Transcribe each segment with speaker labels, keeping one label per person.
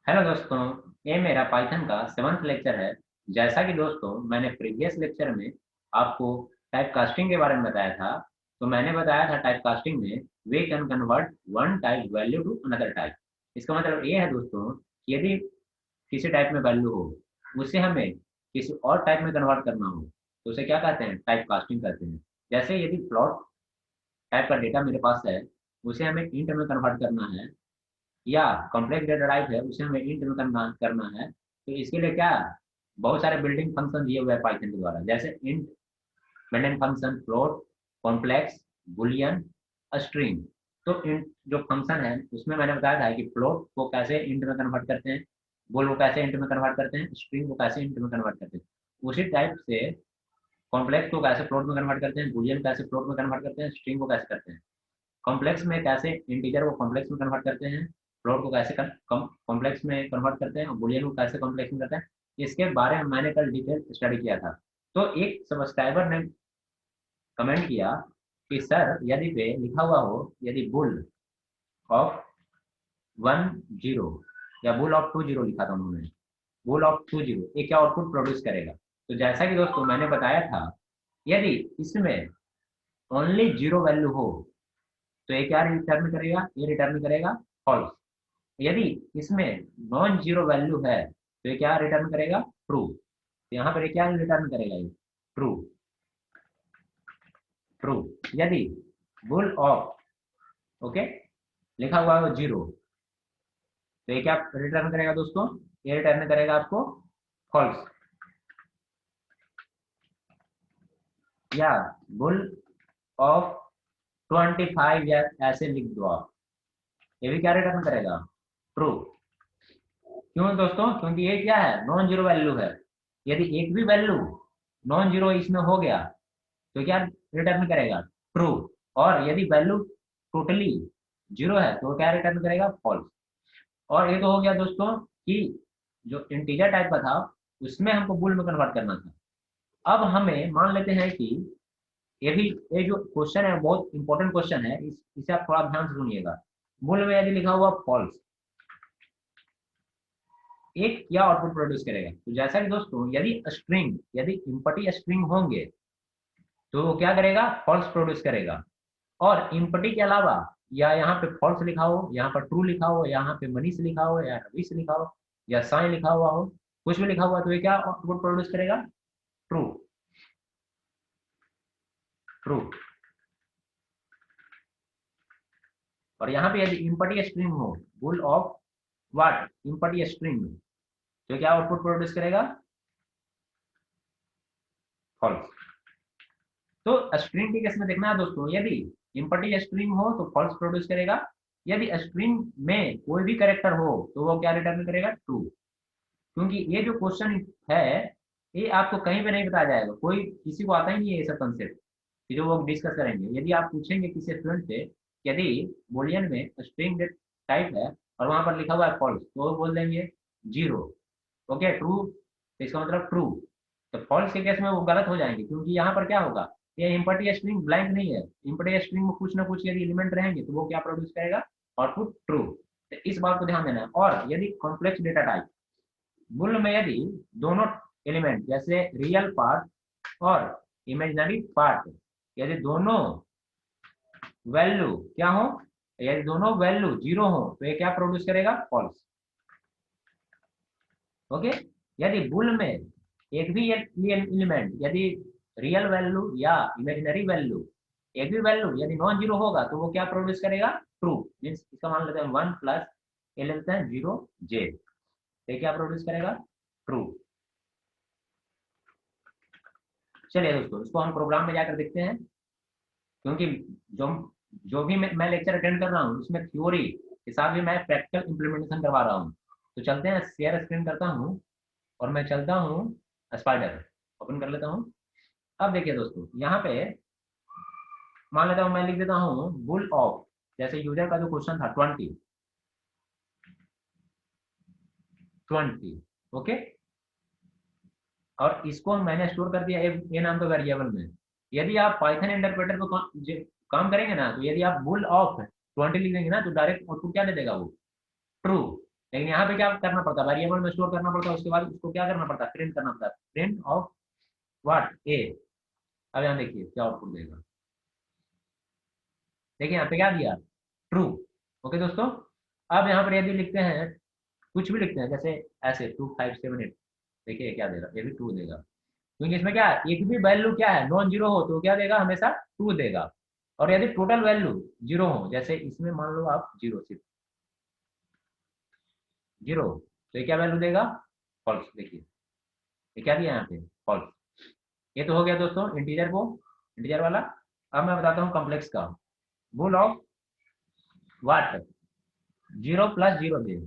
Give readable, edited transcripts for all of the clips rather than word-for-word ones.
Speaker 1: Hello दोस्तों, ये मेरा पाइथन का 7वां लेक्चर है। जैसा कि दोस्तों मैंने प्रीवियस लेक्चर में आपको टाइप कास्टिंग के बारे में बताया था। तो मैंने बताया था टाइप कास्टिंग में we can convert one type value to another type. इसका मतलब ये है दोस्तों कि यदि किसी टाइप में वैल्यू हो, उसे हमें किसी और टाइप में कन्वर्ट करना हो, तो उसे क्या कहते हैं? टाइप कास्टिंग करते हैं। जैसे यदि फ्लोट टाइप का डेटा मेरे पास है, उसे हमें इंट में कन्वर्ट करना है, या कॉम्प्लेक्स डेटा टाइप है उसे हमें इंट में करना है, तो इसके लिए क्या, बहुत सारे बिल्डिंग फंक्शन दिए हुए हैं पाइथन के द्वारा। जैसे int, building function, float, complex, Boolean, string. तो इंट जो फंक्शन है उसमें मैंने बताया था कि फ्लोट को कैसे इंट में कन्वर्ट करते हैं, बुल को कैसे इंट में कन्वर्ट करते हैं, स्ट्रिंग को कैसे इंट में कन्वर्ट करते हैं। उसी टाइप से कॉम्प्लेक्स को कैसे फ्लोट में कन्वर्ट करते हैं, बुलियन कैसे फ्लोट में कन्वर्ट करते हैं, स्ट्रिंग को कैसे करते हैं, कॉम्प्लेक्स में कैसे इंटीजर को कॉम्प्लेक्स में कन्वर्ट करते हैं, फ्लोट को कैसे कॉम्प्लेक्स में कन्वर्ट करते हैं, और बुलियन को कैसे कॉम्प्लेक्स में करते हैं। इसके बारे में मैंने कल डिटेल स्टडी किया था। तो एक सब्सक्राइबर ने कमेंट किया कि सर यदि पे लिखा हुआ हो, यदि बुल ऑफ 10 या बुल ऑफ 20 लिखा था उन्होंने, बुल ऑफ 20 ये क्या आउटपुट प्रोड्यूस करेगा? तो जैसा कि दोस्तों मैंने बताया था, यदि इसमें ओनली जीरो वैल्यू हो तो ये क्या रिटर्न करेगा? ये रिटर्न करेगा फॉल्स। यदि इसमें नॉन जीरो वैल्यू है तो ये क्या रिटर्न करेगा? ट्रू। तो यहाँ पर ये क्या रिटर्न करेगा? ये ट्रू। ट्रू। यदि बुल ऑफ, ओके, लिखा हुआ है 0, तो ये क्या रिटर्न करेगा दोस्तों? ये रिटर्न करेगा आपको फॉल्स। या बुल ऑफ 25 या ऐसे लिख दो आप, ये भी क्या रिटर्न करेगा? ट्रू। क्यों दोस्तों? क्योंकि ये क्या है? नॉन जीरो वैल्यू है। यदि एक भी वैल्यू नॉन जीरो इसमें हो गया तो क्या रिटर्न करेगा? ट्रू। और यदि वैल्यू टोटली जीरो है तो क्या रिटर्न करेगा? फॉल्स। और ये तो हो गया दोस्तों कि जो इंटीजर टाइप का था उसमें हमको बुल में कन्वर्ट करना था। अब हमें मान लेते हैं कि ये भी, ये जो क्वेश्चन है बहुत इंपॉर्टेंट क्वेश्चन है, इसे आप थोड़ा ध्यान से सुनिएगा। बुल में यदि लिखा हुआ फॉल्स, एक क्या आउटपुट प्रोड्यूस करेगा? तो जैसा कि दोस्तों यदि स्ट्रिंग, यदि इम्पटी स्ट्रिंग होंगे तो वो क्या करेगा? फॉल्स प्रोड्यूस करेगा। और इम्पटी के अलावा, या यहाँ पे फॉल्स लिखा हो, यहाँ पर ट्रू लिखा हो, यहाँ पे मनीष लिखा हो, या रवीश लिखा हो, या साई लिखा हुआ हो, कुछ भी लिखा हुआ, तो ये क्या आउटपुट प्रोड्यूस करेगा? ट्रू। ट्रू। और यहाँ पे यदि इम्पटी स्ट्रिंग हो, bull of what, empty string, तो क्या आउटपुट प्रोड्यूस करेगा? फॉल्स। तो स्ट्रिंग के केस में देखना है दोस्तों, यदि इम्पटी स्ट्रिंग हो तो फॉल्स प्रोड्यूस करेगा। यदि स्ट्रिंग में कोई भी कैरेक्टर हो तो वो क्या रिटर्न करेगा? ट्रू। क्योंकि ये जो क्वेश्चन है ये आपको कहीं पे नहीं बताया जाएगा, कोई किसी को आता ही नहीं है ये सब कंसेप्ट कि जो वो डिस्कस करेंगे। यदि आप पूछेंगे किसी स्टूडेंट से, यदि बुलियन में स्ट्रिंग टाइप है और वहां पर लिखा हुआ है फॉल्स, तो वो बोल देंगे जीरो। ओके, ट्रू, तो इसका मतलब ट्रू। तो फॉल्स के केस में वो गलत हो जाएंगे, क्योंकि यहाँ पर क्या होगा, ये इम्पटी स्ट्रिंग ब्लैंक नहीं है। इम्पटी स्ट्रिंग में कुछ ना कुछ यदि एलिमेंट रहेंगे तो वो क्या प्रोड्यूस करेगा? Output true. तो इस बात को ध्यान देना है। और यदि कॉम्प्लेक्स डेटा टाइप, बुल में यदि दोनों एलिमेंट जैसे रियल पार्ट और इमेजिनरी पार्ट, यदि दोनों वैल्यू क्या हो, यदि दोनों वैल्यू जीरो हो तो ये क्या प्रोड्यूस करेगा? फॉल्स। ओके। यदि बुल में एक भी एलिमेंट यदि रियल वैल्यू या इमेजिनरी वैल्यू, एक भी वैल्यू यदि नॉन जीरो होगा तो वो क्या प्रोड्यूस करेगा? ट्रू। मीन्स इसका मान लेते हैं 1 प्लस ए लेते हैं 0 जे, ये क्या प्रोड्यूस करेगा? ट्रू। चलिए दोस्तों इसको हम प्रोग्राम में जाकर देखते हैं, क्योंकि जो जो भी मैं लेक्चर अटेंड कर रहा हूँ उसमें थ्योरी के साथ भी मैं प्रैक्टिकल इम्प्लीमेंटेशन करवा रहा हूँ। तो चलते हैं, शेयर स्क्रीन करता हूँ और मैं चलता हूँ स्पाइडर, ओपन कर लेता हूँ। अब देखिए दोस्तों यहाँ पे मान लेता हूँ, मैं लिख देता हूँ बुल ऑफ, जैसे यूजर का जो क्वेश्चन था 20, 20, ओके। और इसको मैंने स्टोर कर दिया ए नाम के वेरिएबल में। यदि आप पाइथन इंटरप्रेटर को काम करेंगे ना, तो यदि आप बुल ऑफ 20 लिख देंगे ना तो डायरेक्ट आउटपुट क्या दे देगा? वो ट्रू। लेकिन यहाँ पे क्या करना पड़ता है, वेरिएबल में स्टोर करना पड़ता है, उसके बाद उसको क्या करना पड़ता है, प्रिंट करना पड़ता है, प्रिंट ऑफ व्हाट ए। अब यहाँ देखिए क्या आउटपुट देगा, देखिए यहाँ पे क्या दिया, ट्रू। ओके दोस्तों, अब यहाँ पर यदि लिखते हैं, कुछ भी लिखते हैं जैसे ऐसे 2578, देखिए क्या देगा, ये भी ट्रू देगा, क्योंकि इसमें क्या है, एक भी वैल्यू क्या है नॉन जीरो हो तो क्या देगा, हमेशा ट्रू देगा। और यदि टोटल वैल्यू जीरो हो, जैसे इसमें मान लो आप जीरो, सिर्फ जीरो, तो ये क्या वैल्यू देगा, फॉल्स। देखिए ये क्या दिया यहाँ पे, फॉल्स। ये तो हो गया दोस्तों इंटीजर को, इंटीजर वाला। अब मैं बताता हूँ कॉम्प्लेक्स का, bull of what, zero plus zero they.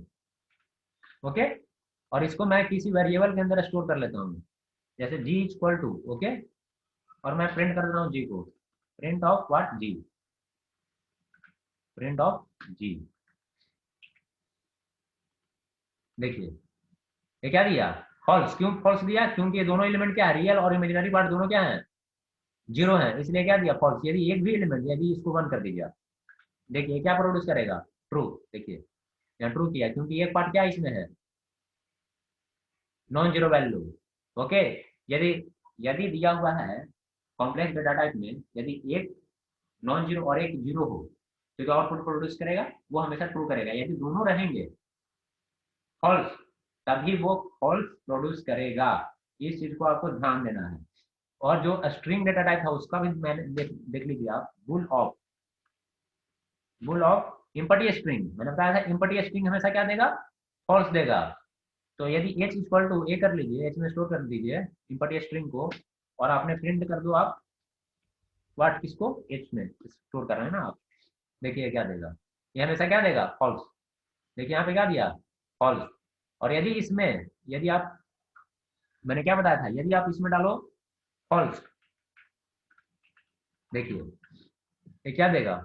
Speaker 1: Okay, और इसको मैं किसी वेरिएबल के अंदर स्टोर कर लेता हूँ, जैसे जी इक्वल टू, ओके, और मैं प्रिंट कर देता हूँ जी को, print of what G, print of G. देखिए ये क्या दिया, फॉल्स। क्यों फॉल्स दिया, क्योंकि ये दोनों एलिमेंट क्या है, रियल और इमेजिनरी पार्ट दोनों क्या है, जीरो है, इसलिए क्या दिया, फॉल्स। यदि एक भी एलिमेंट, यदि इसको वन कर दीजिए आप, देखिए क्या प्रोड्यूस करेगा, ट्रू। देखिए यहाँ ट्रू किया, क्योंकि एक पार्ट क्या इसमें है, नॉन जीरो वैल्यू। ओके, यदि यदि दिया हुआ है कॉम्प्लेक्स डेटा टाइप में, यदि एक नॉन जीरो और एक जीरो हो, तो जो आउटपुट प्रोड्यूस करेगा वो हमेशा ट्रू करेगा। यदि दोनों रहेंगे फॉल्स, तभी वो फॉल्स प्रोड्यूस करेगा। इस चीज को आपको ध्यान देना है। और जो स्ट्रिंग डेटा टाइप था उसका भी मैंने देख लीजिए आप, बुल ऑफ इम्पटी स्ट्रिंग, मैंने बताया था इम्पटी स्ट्रिंग हमेशा क्या देगा, फॉल्स देगा। तो यदि एच इक्वल टू ए कर लीजिए, एच में स्टोर कर दीजिए इम्पटी स्ट्रिंग को, और आपने प्रिंट कर दो आप व्हाट, किसको, एच में स्टोर कर रहे हैं ना आप, देखिए क्या देगा, ये हमेशा क्या देगा, फॉल्स। देखिए यहाँ पे क्या दिया, फॉल्स। और यदि इसमें, यदि आप, मैंने क्या बताया था, यदि आप इसमें डालो फॉल्स, देखिए ये क्या देगा,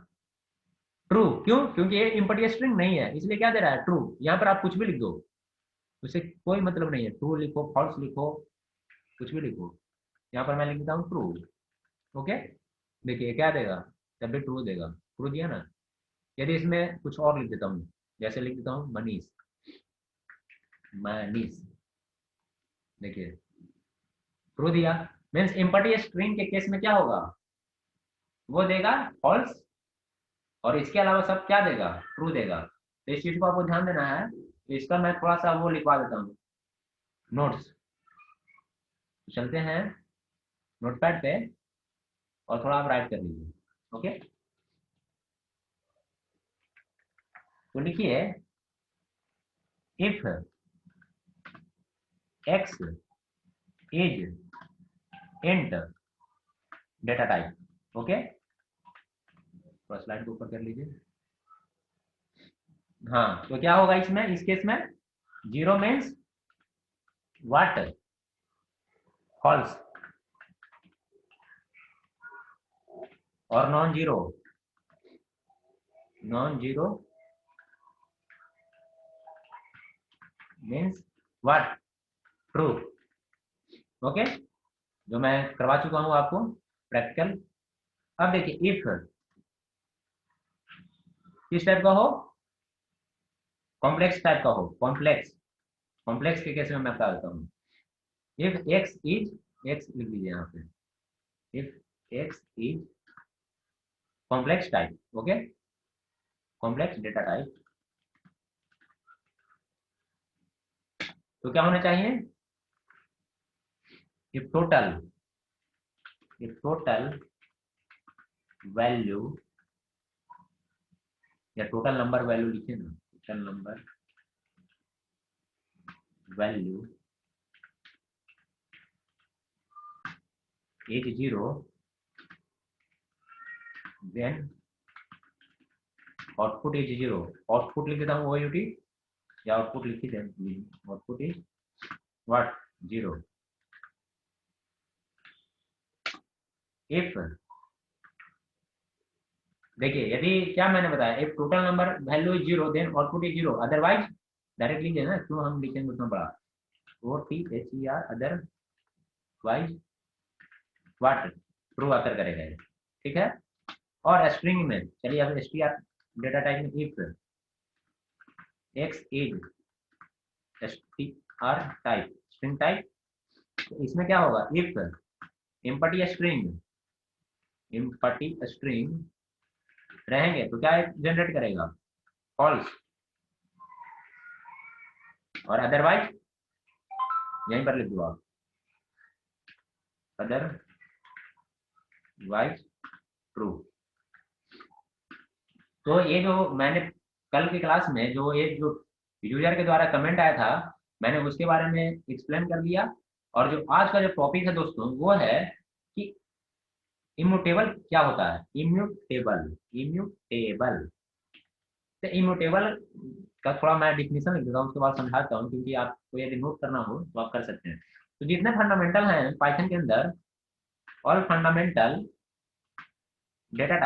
Speaker 1: ट्रू। क्यों, क्योंकि ये इम्पटी स्ट्रिंग नहीं है, इसलिए क्या दे रहा है, ट्रू। यहाँ पर आप कुछ भी लिख दो, उससे कोई मतलब नहीं है, ट्रू लिखो, फॉल्स लिखो, कुछ भी लिखो। यहाँ पर मैं लिख देता हूँ ट्रू। ओके, देखिए क्या देगा, जब भी ट्रू देगा, ट्रू दिया ना। यदि इसमें कुछ और लिख देता हूँ, जैसे लिख देता हूँ मनीष, मनीष, देखिए ट्रू दिया, मीन्स इम्पटी स्ट्रिंग के केस में क्या होगा, वो देगा फॉल्स, और इसके अलावा सब क्या देगा, ट्रू देगा। तो इस चीज को आपको ध्यान देना है। तो इसका मैं थोड़ा सा वो लिखवा देता हूँ, नोट्स। चलते हैं नोटपैड पे, और थोड़ा आप राइट कर लीजिए। ओके, तो लिखिए, if x is int data type. Okay, थोड़ा स्लाइड को ऊपर कर लीजिए। हाँ, तो क्या होगा इसमें, इस केस में जीरो मीन्स व्हाट, फॉल्स, और non zero, non zero means what, true. Okay, जो मैं करवा चुका हूं आपको प्रैक्टिकल। अब देखिए, इफ किस टाइप का हो, कॉम्प्लेक्स टाइप का हो, कॉम्प्लेक्स, कॉम्प्लेक्स के केस में मैं बता देता हूँ। इफ एक्स इज, एक्स लिख लीजिए यहाँ पे, if x is complex type, okay, complex data type, तो क्या होना चाहिए, if total, if total value, या टोटल नंबर वैल्यू लिखिए ना, total number value is zero, then output is zero. Output लिख देता हूँ OUT, या आउटपुट लिखी थे, output is what, zero. If, देखिए यदि क्या मैंने बताया, if total number value is zero then output is zero, otherwise, direct लिखिए ना, क्यों हम लिखेंगे उतना बड़ा, OTHER, अदरवाइज व्हाट, ट्रू आकर करेगा ये, ठीक है। और स्ट्रिंग में चलिए, अब str डेटा टाइप में if x is str type, string type. तो इसमें क्या होगा, if empty string, empty string रहेंगे तो क्या जनरेट करेगा, फॉल्स। और अदरवाइज यहीं पर लिख दो आप, अदरवाइज ट्रू। तो ये जो मैंने कल की क्लास में जो एक जो यूजर के द्वारा कमेंट आया था, मैंने उसके बारे में एक्सप्लेन कर दिया। और जो आज का जो टॉपिक है दोस्तों वो है कि इम्यूटेबल क्या होता है, इम्यूटेबल, इम्यूटेबल। तो इम्यूटेबल का थोड़ा मैं डिफिनेशन लिख देता हूँ, उसके बाद समझाता हूँ, क्योंकि आपको यदि नोट करना हो तो आप कर सकते हैं। तो जितने फंडामेंटल हैं पाइथन के अंदर, all fundamental data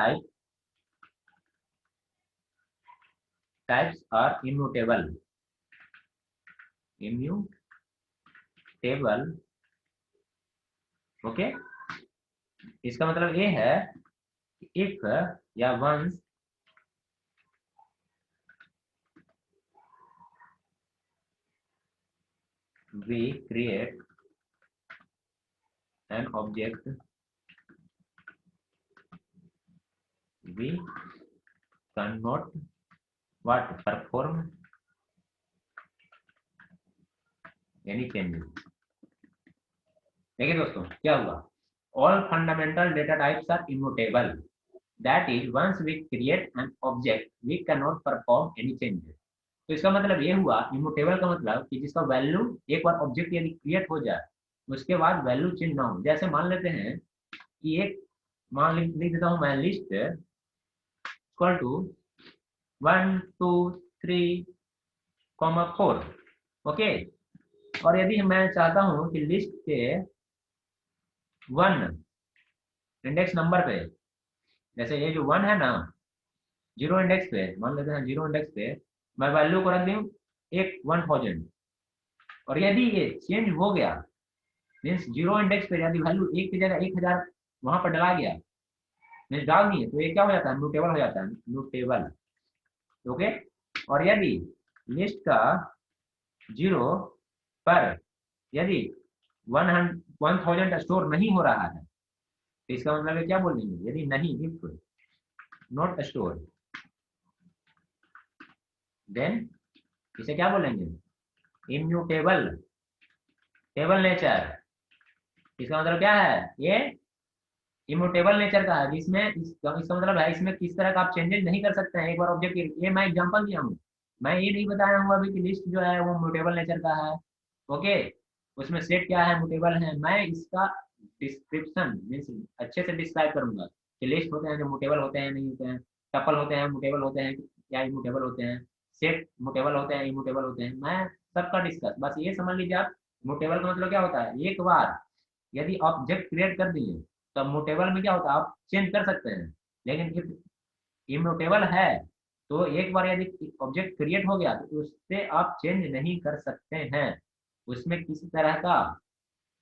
Speaker 1: types are immutable, immutable. Okay, इसका मतलब ये है इफ या once we create an object, we cannot what perform any changes। देखिए दोस्तों क्या हुआ, all fundamental data types are immutable, that is once we create an object we cannot perform any changes। तो इसका मतलब ये हुआ, इम्यूटेबल का मतलब कि जिसका वैल्यू एक बार ऑब्जेक्ट यदि क्रिएट हो जाए उसके बाद वैल्यू चेंज ना हो। जैसे मान लेते हैं कि एक, मान लिख देता हूं मैं, लिस्ट इक्वल टू 1 2 3 4। ओके, और यदि मैं चाहता हूं कि लिस्ट के 1 इंडेक्स नंबर पे, जैसे ये जो 1 है ना, 0 इंडेक्स पे, मान लेते हैं 0 इंडेक्स पे मैं वैल्यू को रख दूं एक 1000, और यदि ये चेंज हो गया, मीन्स 0 इंडेक्स पे यदि वैल्यू 1 की जगह 1000 वहां पर डला गया, मीन्स डाल दिए, तो ये क्या हो जाता है, म्यूटेबल हो जाता है, म्यूटेबल। ओके, और यदि लिस्ट का 0 पर यदि 1000 स्टोर नहीं हो रहा है, तो इसका मतलब क्या बोलेंगे, यदि नहीं, इफ नॉट स्टोर, देन इसे क्या बोलेंगे, इम्यूटेबल, टेबल नेचर। इसका मतलब क्या है, ये इम्यूटेबल नेचर का है, जिसमें इसका मतलब है इसमें किस तरह का आप चेंजेस नहीं कर सकते हैं एक बार ऑब्जेक्ट। ये मैं एग्जांपल दिया हूँ, मैं ये नहीं बताया हूँ अभी कि लिस्ट जो है वो म्यूटेबल नेचर का है। ओके, उसमें सेट क्या है, म्यूटेबल है, मैं इसका डिस्क्रिप्शन मीन्स अच्छे से डिस्क्राइब करूंगा कि लिस्ट होते हैं जो म्यूटेबल होते हैं, नहीं होते हैं, टपल होते हैं म्यूटेबल होते हैं या इम्यूटेबल होते हैं, सेट म्यूटेबल होते हैं, इम्यूटेबल होते हैं, मैं सबका डिस्कस। बस ये समझ लीजिए आप, म्यूटेबल का मतलब क्या होता है, एक बार यदि ऑब्जेक्ट क्रिएट कर दिए तो म्यूटेबल में क्या होता है, आप चेंज कर सकते हैं। लेकिन इफ इम्यूटेबल है तो एक बार यदि ऑब्जेक्ट क्रिएट हो गया तो उससे आप चेंज नहीं कर सकते हैं, उसमें किसी तरह का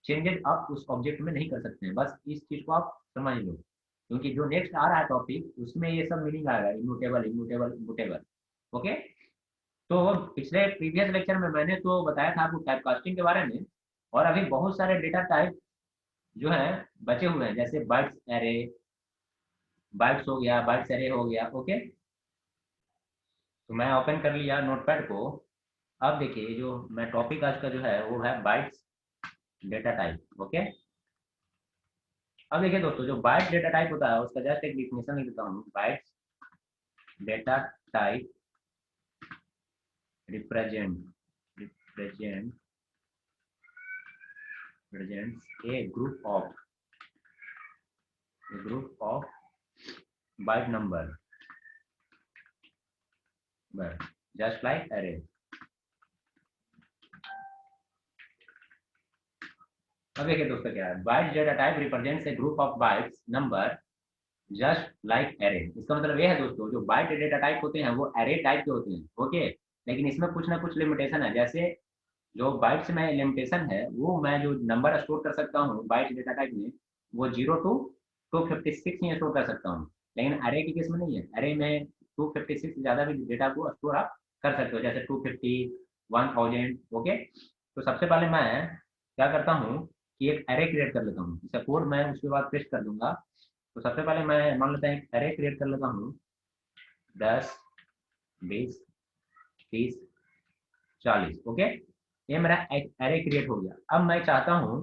Speaker 1: चेंजेस आप उस ऑब्जेक्ट में नहीं कर सकते हैं। बस इस चीज को आप समझ लो, क्योंकि जो नेक्स्ट आ रहा है टॉपिक उसमें ये सब मीनिंग आएगा, इम्यूटेबल, इम्यूटेबल, इम्यूटेबल। ओके, तो पिछले प्रीवियस लेक्चर में मैंने तो बताया था आपको टाइप कास्टिंग के बारे में, और अभी बहुत सारे डेटा टाइप जो है बचे हुए हैं, जैसे बाइट्स एरे, बाइट्स हो गया, बाइट्स एरे हो गया। ओके, तो मैं ओपन कर लिया नोटपैड को। अब देखिए जो मैं टॉपिक आज का जो है वो है बाइट्स डेटा टाइप। ओके, अब देखिए दोस्तों, जो बाइट्स डेटा टाइप होता है उसका जस्ट एक डिफिनेशन लिख देता हूँ, bytes data type represent represents a group of byte number, but just like array। अब देखिए दोस्तों क्या है, byte data type represents A group of bytes number just like array. इसका मतलब ये है दोस्तों, जो बाइट डेटा टाइप होते हैं वो एरे टाइप के होते हैं। ओके, लेकिन इसमें कुछ ना कुछ लिमिटेशन है, जैसे जो बाइट्स में लिमिटेशन है वो मैं जो नंबर स्टोर कर सकता हूँ बाइट डेटा टाइप में वो 0 to 256 ही स्टोर कर सकता हूँ, लेकिन अरे की केस में नहीं है। अरे में 256 से ज़्यादा भी डेटा को स्टोर आप कर सकते हो, जैसे 250, 1000। ओके, तो सबसे पहले मैं क्या करता हूँ कि एक एरे क्रिएट कर लेता हूँ। इसका कोड मैं उसके बाद पेस्ट कर दूंगा। तो सबसे पहले मैं मान लेता हूँ एक एरे क्रिएट कर लेता हूँ, 10, 20, 30, 40। ओके, ये मेरा एक एरे क्रिएट हो गया। अब मैं चाहता हूँ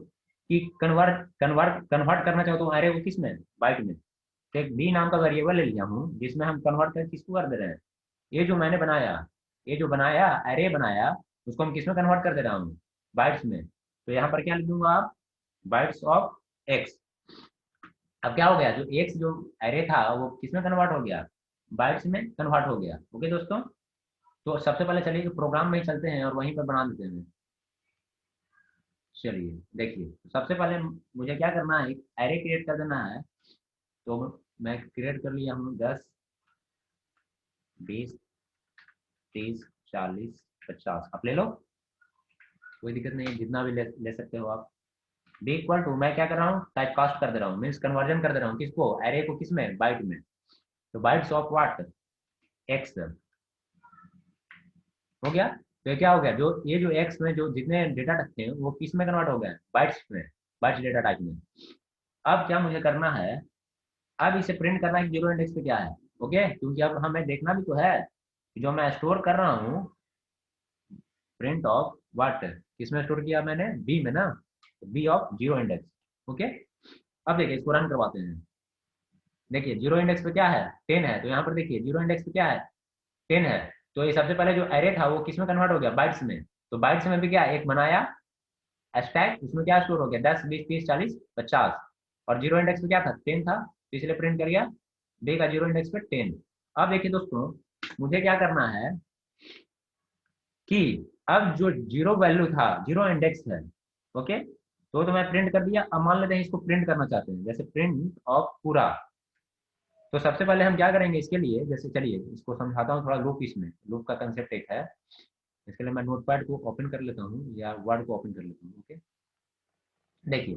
Speaker 1: कि कन्वर्ट करना चाहता हूँ एरे को किस में, बाइट में। तो एक बी नाम का वेरिएबल ले लिया हूँ जिसमें हम कन्वर्ट कर किसको कर दे रहे हैं, ये जो मैंने बनाया, ये जो बनाया एरे बनाया, उसको हम किस में कन्वर्ट कर दे रहा हूँ, बाइट्स में। तो यहाँ पर क्या लिख दूंगा आप, बाइट्स ऑफ एक्स। अब क्या हो गया, जो एक्स जो एरे था वो किस में कन्वर्ट हो गया, बाइट्स में कन्वर्ट हो गया। ओके दोस्तों, तो सबसे पहले चलिए प्रोग्राम में ही चलते हैं और वहीं पर बना देते हैं। चलिए देखिए, सबसे पहले मुझे क्या करना है, एक एरे क्रिएट कर देना है। तो मैं क्रिएट कर लिया हूँ 10, 20, 30, 40, 50। आप ले लो, कोई दिक्कत नहीं है, जितना भी ले सकते हो आप। बी इक्वल टू, मैं क्या कर रहा हूँ, टाइप कास्ट कर दे रहा हूँ, मीन्स कन्वर्जन कर दे रहा हूँ किसको, एरे को किस में, बाइट में। तो बाइट्स ऑफ व्हाट, एक्स हो गया। तो ये क्या हो गया, जो ये जो एक्स में जो जितने डेटा रखते हैं वो किस में कन्वर्ट हो गए, बाइट्स में, बाइट्स डेटा टाइप में। अब क्या मुझे करना है, अब इसे प्रिंट करना है कि जीरो इंडेक्स पे क्या है। ओके, क्योंकि अब हमें देखना भी तो है कि जो मैं स्टोर कर रहा हूँ, प्रिंट ऑफ व्हाट, किसमें स्टोर किया मैंने, बी में ना, B of zero index. Okay, अब देखिए इसको रन करवाते हैं। देखिए जीरो इंडेक्स पे क्या है, 10 है। तो यहाँ पर देखिए जीरो इंडेक्स पे क्या है, 10 है। तो ये सबसे पहले जो एरे था वो किस में कन्वर्ट हो गया, बाइट्स में। तो बाइट्स में भी क्या, एक बनाया स्टैक, उसमें क्या स्टोर हो गया, 10, 20, 30, 40, 50। और जीरो इंडेक्स पे क्या था, 10 था, तो इसलिए प्रिंट कर गया बी का जीरो इंडेक्स पे 10। अब देखिए दोस्तों, मुझे क्या करना है कि अब जो जीरो वैल्यू था, जीरो इंडेक्स है। ओके, तो मैं प्रिंट कर दिया। अब मान लेते हैं इसको प्रिंट करना चाहते हैं, जैसे प्रिंट ऑफ पूरा। तो सबसे पहले हम क्या करेंगे इसके लिए, जैसे चलिए इसको समझाता हूँ थोड़ा लूप, इसमें लूप का कंसेप्ट एक है। इसके लिए मैं नोटपैड को ओपन कर लेता हूँ या वर्ड को ओपन कर लेता हूँ। ओके, देखिए,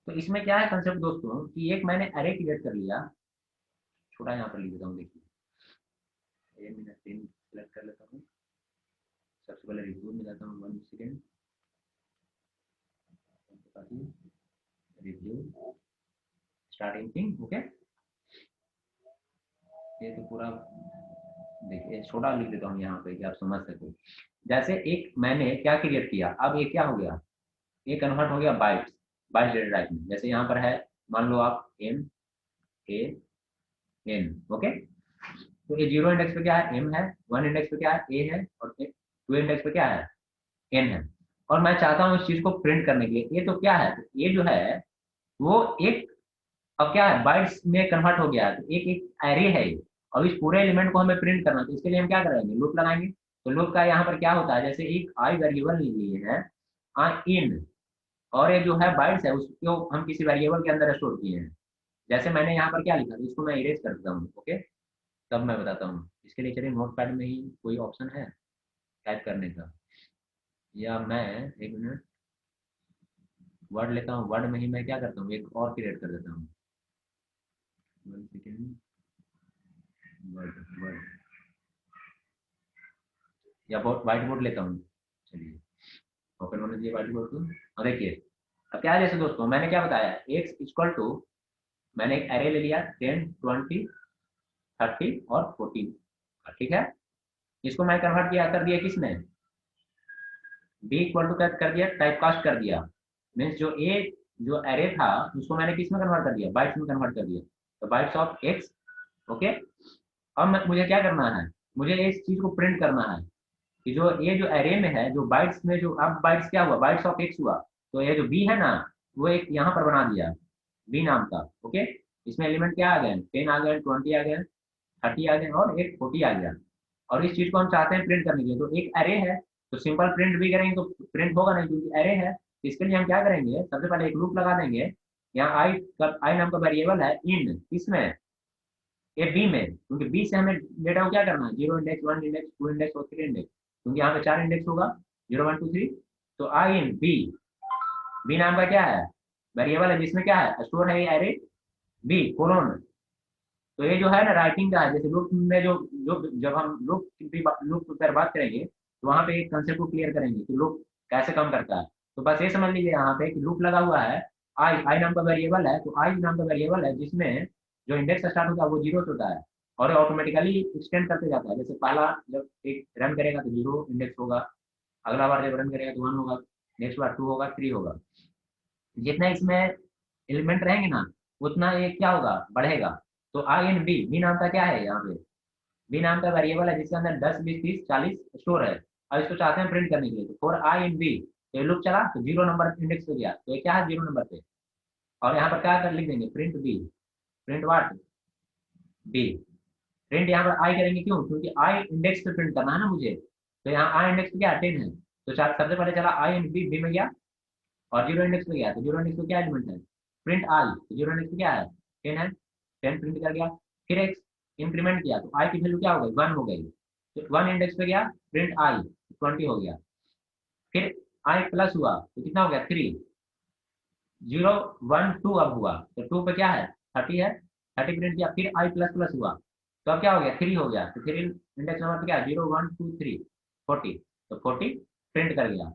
Speaker 1: तो इसमें क्या है कंसेप्ट दोस्तों, कि एक मैंने अरे क्रिएट कर लिया, छोटा यहाँ पर लिख देता हूँ। देखिए ये मैंने 3 सेलेक्ट कर लेता हूँ। सबसे पहले रिव्यू में जाता हूँ, 1 second, review starting thing. Okay, ये तो पूरा देखिए छोटा लिख देता हूँ यहाँ पे कि आप समझ सको। जैसे एक मैंने क्या क्रिएट किया, अब ये क्या हो गया, ये कन्वर्ट हो गया बाइट्स, बाइट्स डेटा टाइप में। जैसे यहाँ पर है, मान लो आप एम ए एन। ओके, तो ये जीरो इंडेक्स पे क्या है, एम है, 1 इंडेक्स पे क्या है, ए है, और 2 इंडेक्स पे क्या है, एन है। और मैं चाहता हूँ इस चीज को प्रिंट करने के लिए, ये तो क्या है, तो ये जो है वो एक, अब क्या है, बाइट्स में कन्वर्ट हो गया है, तो एक एक एरे है ये। और इस पूरे एलिमेंट को हमें प्रिंट करना है, तो इसके लिए हम क्या करेंगे, लूप लगाएंगे। तो लूप का यहाँ पर क्या होता है, जैसे एक आई वेरिएबल लिए है, आई इन, और ये जो है बाइट्स है उसको हम किसी वेरिएबल के अंदर स्टोर किए हैं। जैसे मैंने यहाँ पर क्या लिखा था, इसको मैं इरेज कर देता हूँ। ओके, तब मैं बताता हूँ। इसके लिए चलिए नोट पैड में ही कोई ऑप्शन है टाइप करने का, या मैं एक मिनट वर्ड लेता हूँ, वर्ड में ही मैं क्या करता हूँ, एक और क्रिएट कर देता हूँ। 1 सेकेंड, वर्ड वर्ड, या व्हाइट बोर्ड लेता हूँ। चलिए ओपन होने दीजिए व्हाइट बोर्ड को। और देखिए अब क्या है, जैसे दोस्तों मैंने क्या बताया, एक्स इक्वल टू, मैंने एक एरे ले लिया 10, 20, 30 और 14। ठीक है, इसको मैं कन्वर्ट किया, कर दिया किसने, बी इक्वल टू कर दिया, टाइप कास्ट कर दिया। मीन्स जो ए जो एरे था उसको मैंने किस में कन्वर्ट कर दिया, बाइट्स में कन्वर्ट कर दिया। तो बाइट्स ऑफ एक्स। ओके, अब मुझे क्या करना है, मुझे इस चीज को प्रिंट करना है कि जो ये जो एरे में है, जो बाइट्स में, जो अब बाइट्स क्या हुआ, बाइट्स ऑफ एक्स हुआ। तो ये जो बी है ना, वो एक यहाँ पर बना दिया बी नाम का। ओके, इसमें एलिमेंट क्या आ गए, 10 आ गए, 20 आ गए, 30 आ गए, और एक 40 आ गया। और इस चीज को हम चाहते हैं प्रिंट करने के लिए, तो एक एरे है, तो सिंपल प्रिंट भी करेंगे तो प्रिंट होगा नहीं, क्योंकि एरे है। तो इसके लिए हम क्या करेंगे, सबसे पहले एक लूप लगा देंगे। यहाँ आई नाम का वेरिएबल है इन, किसमें, ये बी में, क्योंकि बी से हमें डेटा को क्या करना है, जीरो इंडेक्स, 1 इंडेक्स, 2 इंडेक्स और 3 इंडेक्स, क्योंकि यहाँ पे 4 इंडेक्स होगा, 0, 1, 2, 3। तो आई इन बी, बी नाम का क्या है, वेरिएबल है, जिसमें क्या है, स्टोर है ये एरे बी कोलोन। तो ये जो है ना राइटिंग का है, जैसे लूप में जो जो जब हम लूप पर बात करेंगे, तो वहाँ पे एक कंसेप्ट को क्लियर करेंगे कि लूप कैसे काम करता है। तो बस ये समझ लीजिए यहाँ पे कि लूप लगा हुआ है, आई आई नाम का वेरिएबल है, तो आई नाम का वेरिएबल है जिसमें जो इंडेक्स स्टार्ट होता है वो जीरो से होता है और ऑटोमेटिकली एक्सटेंड करते जाता है। जैसे पहला जब एक रन करेगा तो जीरो इंडेक्स होगा, अगला बार जब रन करेगा तो वन होगा, नेक्स्ट बार टू होगा, थ्री होगा। जितना इसमें एलिमेंट रहेंगे ना उतना ये क्या होगा, बढ़ेगा। तो आई एन बी, बी नाम का क्या है यहाँ पे, बी नाम का वेरिएबल है जिसके अंदर 10 20 30 40 स्टोर है और इसको चाहते हैं प्रिंट करने के लिए। तो फॉर आई इन बी, तो ये लूप चला तो जीरो नंबर इंडेक्स पे गया, तो ये क्या है जीरो नंबर पे। और यहाँ पर क्या कर लिख देंगे, प्रिंट बी, प्रिंट वाट, बी। प्रिंट यहाँ पर आई करेंगे क्यों, क्योंकि आई इंडेक्स पे प्रिंट करना है ना मुझे। तो यहाँ आई इंडेक्स पे क्या 10 है, तो सबसे पहले चला आई इन बी, बी में गया और जीरो इंडेक्स पे गया, तो जीरो इंडेक्स पे क्या एलिमेंट है, प्रिंट आई, तो जीरो इंडेक्स पे क्या है 10 है, 10 प्रिंट कर गया। फिर एक इंक्रीमेंट किया तो आई की वैल्यू क्या हो गई, वन हो गई, तो वन इंडेक्स पे गया, प्रिंट आई, 20 हो गया। फिर आई प्लस हुआ तो कितना हो गया, थ्री, जीरो वन टू अब हुआ, तो टू पे क्या है 30 है, 30 प्रिंट किया। फिर आई प्लस प्लस हुआ तो अब क्या हो गया, थ्री हो गया, तो थ्री इंडेक्स नंबर पे क्या है, जीरो वन टू थ्री, 40, तो 40 प्रिंट कर गया।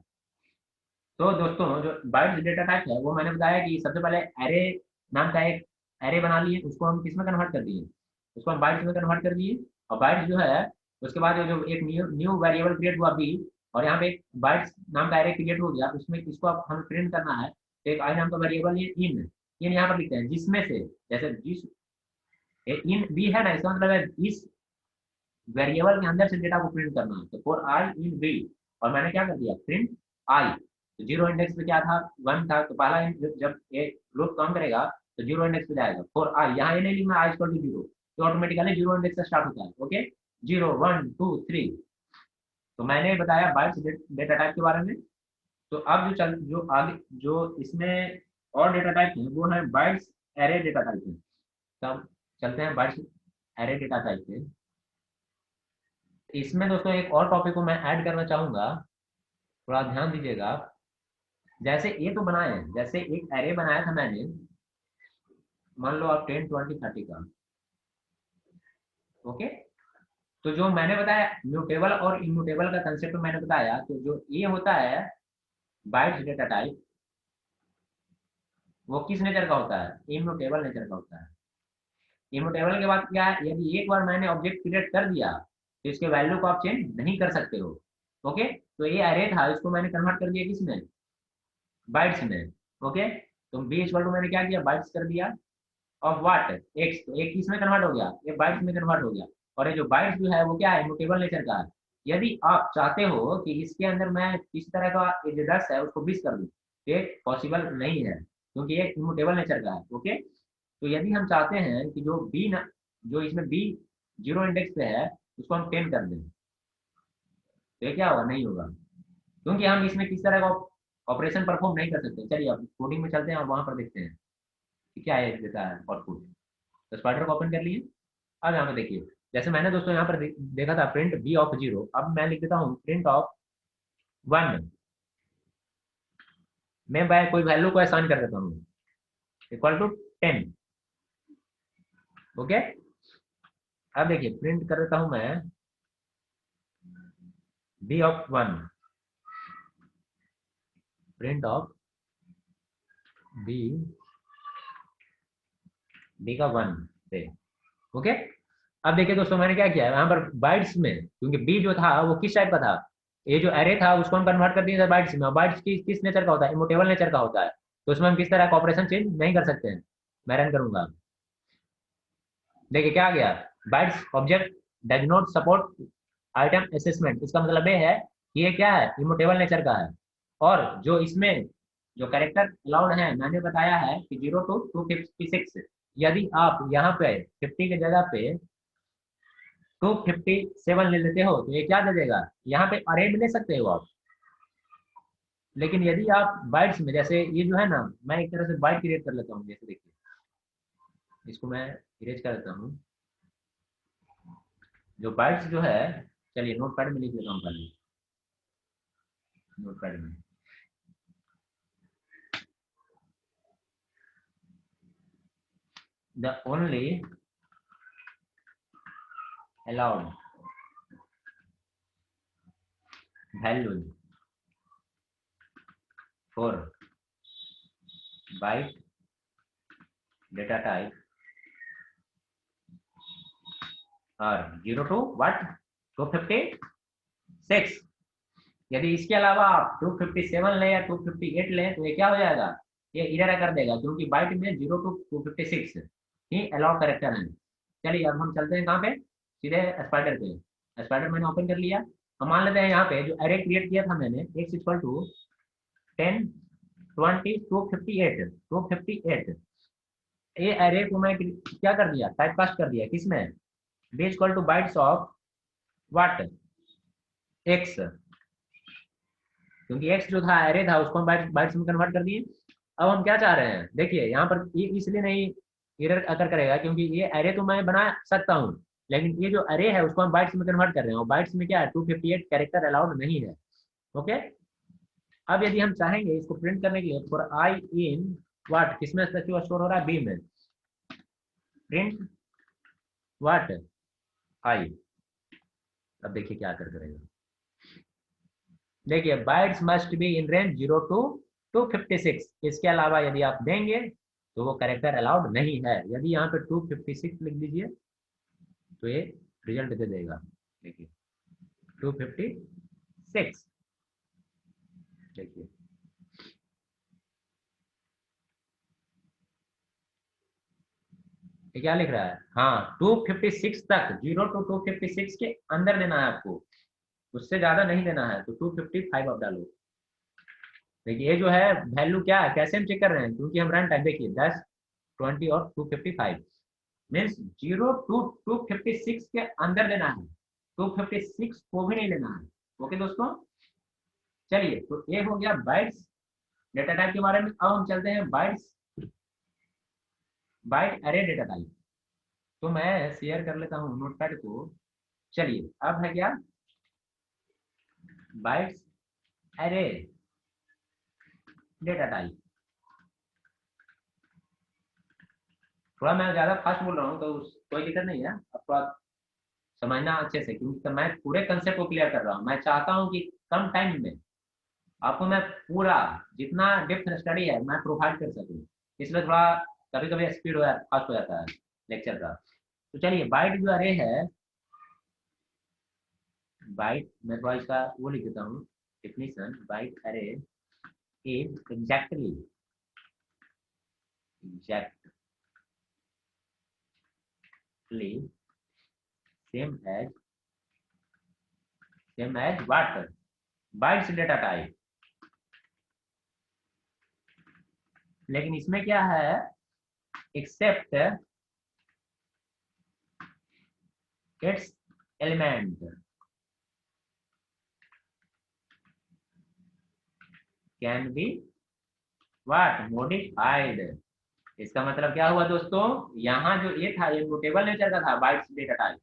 Speaker 1: तो दोस्तों जो बाइट्स डेटा टाइप है वो मैंने बताया कि सबसे पहले एरे नाम का एक एरे बना लिए, उसको हम किस में कन्वर्ट कर दिए, उसको हम बाइट्स में कन्वर्ट कर दिए। और बाइट्स जो है उसके बाद जो एक न्यू न्यू वेरिएबल क्रिएट हुआ बी, और यहाँ पे एक बाइट्स नाम का एरे क्रिएट हो गया, उसमें इसको अब हमें प्रिंट करना है। तो एक आई नाम का वेरिएबल ये इन यहाँ पर लिखते हैं जिसमें से, जैसे जिस इन बी है ना, इसका मतलब है इस वेरिएबल के अंदर से डेटा को प्रिंट करना है। तो फॉर आई इन बी, और मैंने क्या कर दिया, प्रिंट आई, तो जीरो इंडेक्स पे क्या था, वन था, तो पहला जब एक लूप काम करेगा तो जीरो इंडेक्स पे जाएगा। फॉर आई, यहाँ ये नहीं लिखना आई इक्वल टू जीरो, तो ऑटोमेटिकली जीरो इंडेक्स से स्टार्ट होता है। Okay, zero one two three. तो मैंने बताया बाइट्स डेटा टाइप के बारे में। तो अब जो आगे जो इसमें और डेटा टाइप है वो है बाइट्स एरे डेटा टाइप है। तब चलते हैं बाइट्स एरे डेटा टाइप पे। इसमें दोस्तों एक और टॉपिक को मैं ऐड करना चाहूंगा, थोड़ा ध्यान दीजिएगा। जैसे ये तो बनाए हैं, जैसे एक एरे बनाया था मैंने, मान लो आप 10 20 30 का। ओके, तो जो मैंने बताया म्यूटेबल और इम्यूटेबल का कंसेप्ट मैंने बताया, तो जो ये होता है बाइट्स डेटा टाइप, वो किस नेचर का होता है, इम्यूटेबल नेचर का होता है। इम्यूटेबल के बाद क्या है, यदि एक बार मैंने ऑब्जेक्ट क्रिएट कर दिया तो इसके वैल्यू को आप चेंज नहीं कर सकते हो। ओके, तो ये एरे था, इसको मैंने कन्वर्ट कर दिया किसमें, बाइट्स में। ओके, तो बी इक्वल टू मैंने क्या किया, बाइट्स कर दिया ऑफ व्हाट, एक्स, तो एक किस में कन्वर्ट हो गया, ये बाइट्स में कन्वर्ट हो गया। और ये जो बाइट्स जो है वो क्या है, इम्यूटेबल नेचर का है। यदि आप चाहते हो कि इसके अंदर मैं किस तरह का ये जो 10 है उसको 20 कर दूं, ये पॉसिबल नहीं है क्योंकि ये इम्यूटेबल नेचर का है। ओके, तो यदि हम चाहते हैं कि जो बी न, जो इसमें बी जीरो इंडेक्स पे है उसको हम 10 कर दें, तो ये क्या होगा, नहीं होगा, क्योंकि हम इसमें किस तरह का ऑपरेशन परफॉर्म नहीं कर सकते। चलिए अब कोडिंग में चलते हैं और वहां पर देखते हैं कि क्या है देता है आउटपुट। तो स्पाइडर को ओपन कर लिए। अब यहाँ पे देखिए, जैसे मैंने दोस्तों यहाँ पर देखा था प्रिंट बी ऑफ जीरो, अब मैं लिख देता हूँ प्रिंट ऑफ वन। मैं कोई वैल्यू को असाइन कर देता हूँ इक्वल टू 10। ओके, अब देखिए प्रिंट कर देता हूँ मैं B of one, print of B, B का वन पे। ओके, अब देखिए दोस्तों मैंने क्या किया है यहाँ पर बाइट्स में, क्योंकि बी जो था वो किस टाइप का था, ये जो एरे था उसको हम कन्वर्ट कर दिए थे बाइट्स में। बाइट्स की किस नेचर का होता है, इमोटेबल नेचर का होता है, तो उसमें हम किस तरह का ऑपरेशन चेंज नहीं कर सकते हैं। मैं रन करूंगा, देखिए क्या आ गया, bytes object does not support item assessment. इसका मतलब ये है कि ये क्या है, इमोटेबल नेचर का है। और जो इसमें जो कैरेक्टर अलाउड है मैंने बताया है कि 0 to 256। यदि आप यहाँ पे 50 की जगह पे 257 ले लेते हो तो ये क्या दे देगा, यहाँ पे अरे में ले सकते हो आप। लेकिन यदि आप बाइट्स में, जैसे ये जो है ना, मैं एक तरह से बाइट क्रिएट कर लेता हूँ, जैसे देखिए इसको मैं इरेज कर देता हूँ। जो बाइट्स जो है, चलिए नोट पैड में लिख लेता हूँ पहले, नोट पैड में the only allowed values for byte data type are 0 to what 256। यदि इसके अलावा आप 257 लें या 258 लें तो ये क्या हो जाएगा, ये इरर कर देगा, क्योंकि बाइट में 0 to 256 ही अलाउड करेक्टर है। चलिए अब हम चलते हैं कहाँ पे, सीधे स्पाइडर पे। स्पाइडर मैंने ओपन कर लिया। हम मान लेते हैं यहाँ पे जो अरे क्रिएट किया था मैंने x इक्वल टू 10 20 258 258, ये अरे को मैं क्या कर दिया, टाइप कास्ट कर दिया किसमें, b equal two bytes of what x, क्योंकि x जो था एरे था उसको हम बाइट्स में कन्वर्ट कर दिए। अब हम क्या चाह रहे हैं, देखिए यहाँ पर ये इसलिए नहीं एरर अकर करेगा क्योंकि ये एरे तो मैं बना सकता हूँ, लेकिन ये जो अरे है उसको हम बाइट्स में कन्वर्ट कर रहे हैं और बाइट्स में क्या है 258 कैरेक्टर अलाउड नहीं है। ओके, अब यदि हम चाहेंगे इसको प्रिंट करने के लिए फॉर आई इन व्हाट, किसमें स्टोर हो रहा है, बी में, प्रिंट व्हाट आई। अब देखिए क्या कर करेगा, देखिए bytes must be in range 0 to 256, इसके अलावा यदि आप देंगे तो वो कैरेक्टर अलाउड नहीं है। यदि यहाँ पे 256 लिख दीजिए तो ये रिजल्ट दे देगा, देखिए 256, देखिए ये क्या लिख रहा है, हाँ 256 तक, 0 to 256 के अंदर देना है आपको, उससे ज्यादा नहीं देना है, तो 255 आप डालो। देखिए ये जो है वैल्यू क्या है, कैसे हम चेक कर रहे हैं, क्योंकि हम रन टाइम देखिए 10 20 और 255 मीन्स 0 to 256 के अंदर लेना है, 256 को भी नहीं लेना है। ओके दोस्तों, चलिए तो ये हो गया बाइट्स डेटा टाइप के बारे में। अब हम चलते हैं बाइट्स बाइट अरे डेटा टाइप। तो मैं शेयर कर लेता हूँ नोटपैड को। चलिए अब है क्या, बाइट्स अरे डेटा टाइप। थोड़ा मैं ज्यादा फास्ट बोल रहा हूँ तो कोई दिक्कत नहीं है, अब थोड़ा समझना अच्छे से, क्योंकि मैं पूरे कंसेप्ट को क्लियर कर रहा हूँ। मैं चाहता हूँ कि कम टाइम में आपको मैं पूरा जितना डेप्थ स्टडी है मैं प्रोवाइड कर सकूँ, इसलिए थोड़ा कभी कभी स्पीड हो जाता, फास्ट हो जाता है लेक्चर का। तो चलिए बाइट जो अरे है, बाइट मैं थोड़ा इसका वो लिख देता हूँ definition, byte array is exactly same as what bytes data type. लेकिन इसमें क्या है, except its element can be what modified. इसका मतलब क्या हुआ दोस्तों, यहाँ जो ये था ये इम्यूटेबल नेचर का था बाइट्स डेटा टाइप,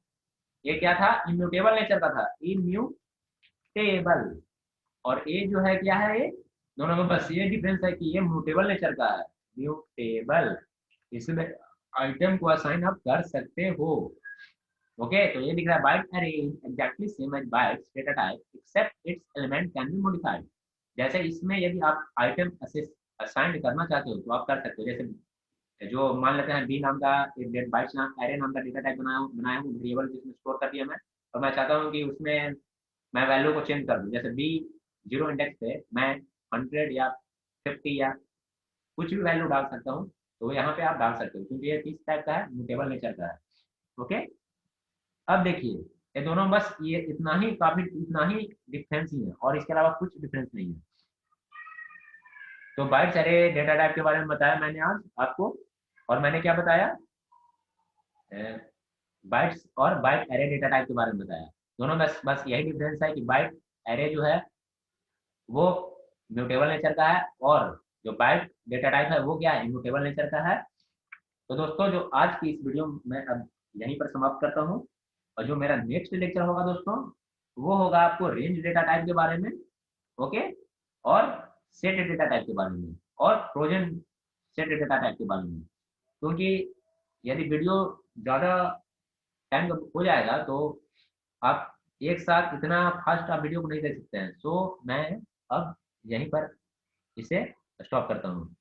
Speaker 1: ये क्या था, इम्यूटेबल नेचर का था, इम्यूटेबल। और ये जो है क्या है, ये दोनों में बस ये डिफरेंस है कि ये म्यूटेबल नेचर का है, म्यूटेबल, इसमें आइटम को असाइन आप कर सकते हो। ओके, तो ये दिख रहा है byte array exactly same as bytes data type except its element can be modified. जैसे इसमें यदि आप आइटम असाइन करना चाहते हो तो आप कर सकते हो, जैसे जो मान लेते हैं बी नाम का एक डेट बाइट्स नाम एरे नाम का डेटा टाइप बनाया हूँ वेरिएबल, जिसमें स्टोर कर दिया मैं, और मैं चाहता हूँ कि उसमें मैं वैल्यू को चेंज कर दूँ, जैसे बी 0 इंडेक्स पे मैं 100 या 50 या कुछ भी वैल्यू डाल सकता हूँ, तो यहाँ पे आप डाल सकते हो, क्योंकि ये किस टाइप का है, म्यूटेबल नेचर का है। ओके, अब देखिए ये दोनों बस ये इतना ही काफी, इतना ही डिफरेंस ही है और इसके अलावा कुछ डिफरेंस नहीं है। तो बाइट्स एरे डेटा टाइप के बारे में बताया मैंने आज आपको, और मैंने क्या बताया, बाइट्स और बाइट एरे डेटा टाइप के बारे में बताया। दोनों बस बस यही डिफरेंस है कि बाइट एरे जो है वो म्यूटेबल नेचर का है, और जो बाइट डेटा टाइप है वो क्या है, इम्यूटेबल नेचर का है। तो दोस्तों जो आज की इस वीडियो में अब यहीं पर समाप्त करता हूँ, और जो मेरा नेक्स्ट लेक्चर होगा दोस्तों वो होगा आपको रेंज डेटा टाइप के बारे में। ओके, और सेट डेटा टाइप के बारे में, और ट्रोजन सेट डेटा टाइप के बारे में। क्योंकि यदि वीडियो ज़्यादा टाइम हो जाएगा तो आप एक साथ इतना फास्ट आप वीडियो को नहीं देख सकते हैं। सो मैं अब यहीं पर इसे स्टॉप करता हूँ।